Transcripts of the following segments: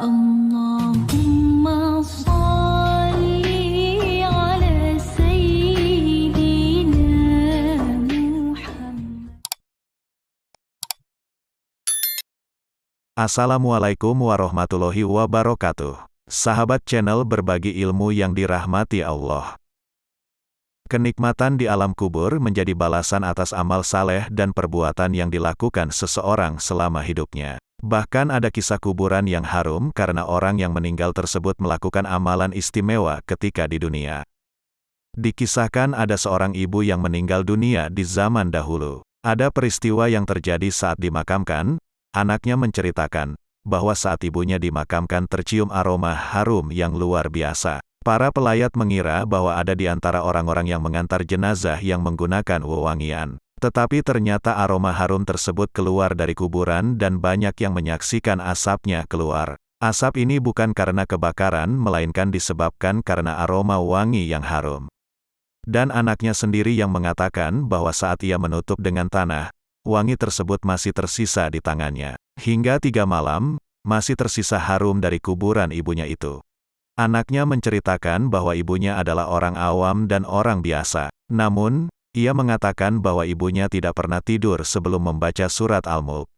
Allahumma shalli ala sayyidina Muhammad. Assalamualaikum warahmatullahi wabarakatuh. Sahabat channel berbagi ilmu yang dirahmati Allah. Kenikmatan di alam kubur menjadi balasan atas amal saleh dan perbuatan yang dilakukan seseorang selama hidupnya. Bahkan ada kisah kuburan yang harum karena orang yang meninggal tersebut melakukan amalan istimewa ketika di dunia. Dikisahkan ada seorang ibu yang meninggal dunia di zaman dahulu. Ada peristiwa yang terjadi saat dimakamkan. Anaknya menceritakan bahwa saat ibunya dimakamkan tercium aroma harum yang luar biasa. Para pelayat mengira bahwa ada di antara orang-orang yang mengantar jenazah yang menggunakan wewangian. Tetapi ternyata aroma harum tersebut keluar dari kuburan dan banyak yang menyaksikan asapnya keluar. Asap ini bukan karena kebakaran, melainkan disebabkan karena aroma wangi yang harum. Dan anaknya sendiri yang mengatakan bahwa saat ia menutup dengan tanah, wangi tersebut masih tersisa di tangannya. Hingga 3 malam, masih tersisa harum dari kuburan ibunya itu. Anaknya menceritakan bahwa ibunya adalah orang awam dan orang biasa. Namun, ia mengatakan bahwa ibunya tidak pernah tidur sebelum membaca surat Al-Mulk.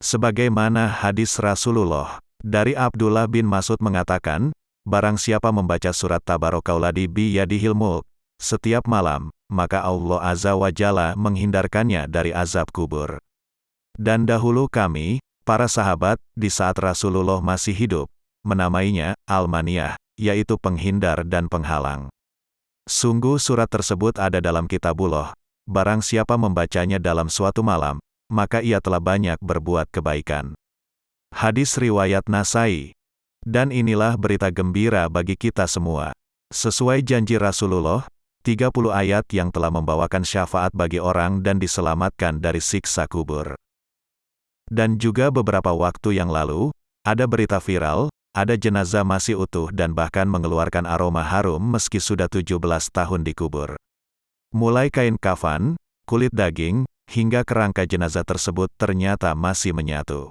Sebagaimana hadis Rasulullah, dari Abdullah bin Mas'ud mengatakan, barang siapa membaca surat Tabarakaulladzi biyadihil mulk setiap malam, maka Allah Azza wa Jalla menghindarkannya dari azab kubur. Dan dahulu kami, para sahabat, di saat Rasulullah masih hidup, menamainya Al-Maniyah, yaitu penghindar dan penghalang. Sungguh surat tersebut ada dalam kitabullah, barang siapa membacanya dalam suatu malam, maka ia telah banyak berbuat kebaikan. Hadis riwayat Nasai. Dan inilah berita gembira bagi kita semua. Sesuai janji Rasulullah, 30 ayat yang telah membawakan syafaat bagi orang dan diselamatkan dari siksa kubur. Dan juga beberapa waktu yang lalu, ada berita viral, ada jenazah masih utuh dan bahkan mengeluarkan aroma harum meski sudah 17 tahun dikubur. Mulai kain kafan, kulit daging, hingga kerangka jenazah tersebut ternyata masih menyatu.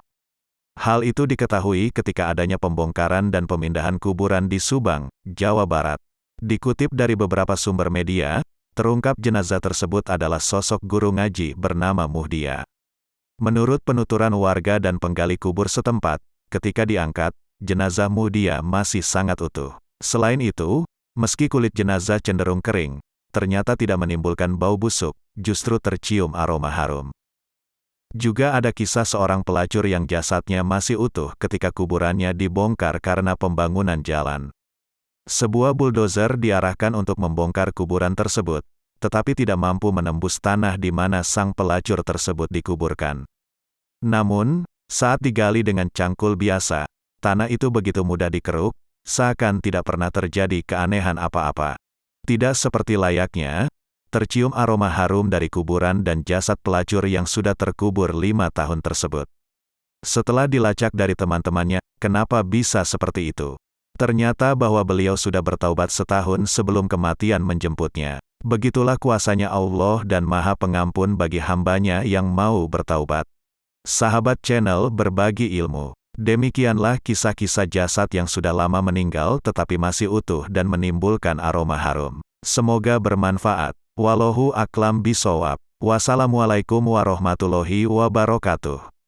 Hal itu diketahui ketika adanya pembongkaran dan pemindahan kuburan di Subang, Jawa Barat. Dikutip dari beberapa sumber media, terungkap jenazah tersebut adalah sosok guru ngaji bernama Muhdia. Menurut penuturan warga dan penggali kubur setempat, ketika diangkat, jenazah Muhdia masih sangat utuh. Selain itu, meski kulit jenazah cenderung kering, ternyata tidak menimbulkan bau busuk, justru tercium aroma harum. Juga ada kisah seorang pelacur yang jasadnya masih utuh ketika kuburannya dibongkar karena pembangunan jalan. Sebuah buldozer diarahkan untuk membongkar kuburan tersebut, tetapi tidak mampu menembus tanah di mana sang pelacur tersebut dikuburkan. Namun, saat digali dengan cangkul biasa, tanah itu begitu mudah dikeruk, seakan tidak pernah terjadi keanehan apa-apa. Tidak seperti layaknya, tercium aroma harum dari kuburan dan jasad pelacur yang sudah terkubur 5 tahun tersebut. Setelah dilacak dari teman-temannya, kenapa bisa seperti itu? Ternyata bahwa beliau sudah bertaubat setahun sebelum kematian menjemputnya. Begitulah kuasanya Allah dan Maha Pengampun bagi hambanya yang mau bertaubat. Sahabat channel berbagi ilmu. Demikianlah kisah-kisah jasad yang sudah lama meninggal tetapi masih utuh dan menimbulkan aroma harum. Semoga bermanfaat. Wallahu a'lam bishawab. Wassalamualaikum warahmatullahi wabarakatuh.